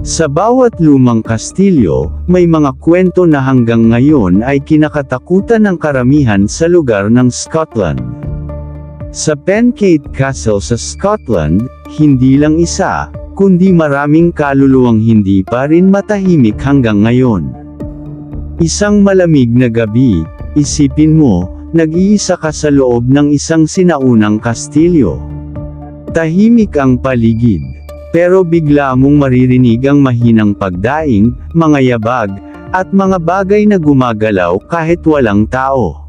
Sa bawat lumang kastilyo, may mga kwento na hanggang ngayon ay kinakatakutan ng karamihan sa lugar ng Scotland. Sa Penkate Castle sa Scotland, hindi lang isa, kundi maraming kaluluwang hindi pa rin matahimik hanggang ngayon. Isang malamig na gabi, isipin mo, nag-iisa ka sa loob ng isang sinaunang kastilyo. Tahimik ang paligid, pero bigla mong maririnig ang mahinang pagdaing, mga yabag, at mga bagay na gumagalaw kahit walang tao.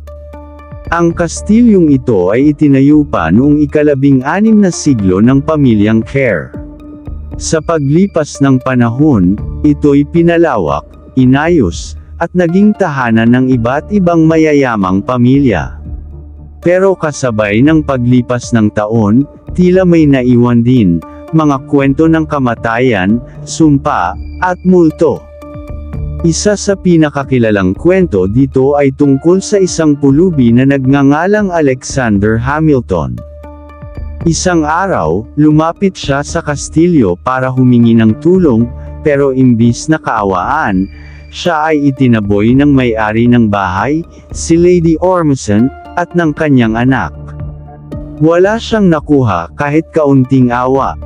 Ang kastilyong ito ay itinayo pa noong ika-16 na siglo ng pamilyang Kerr. Sa paglipas ng panahon, ito'y pinalawak, inayos, at naging tahanan ng iba't ibang mayayamang pamilya. Pero kasabay ng paglipas ng taon, tila may naiwan din, mga kwento ng kamatayan, sumpa, at multo. Isa sa pinakakilalang kwento dito ay tungkol sa isang pulubi na nagngangalang Alexander Hamilton. Isang araw, lumapit siya sa kastilyo para humingi ng tulong, pero imbis na kaawaan, siya ay itinaboy ng may-ari ng bahay, si Lady Ormson, at ng kanyang anak. Wala siyang nakuha kahit kaunting awa.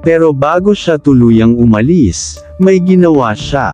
Pero bago siya tuluyang umalis, may ginawa siya.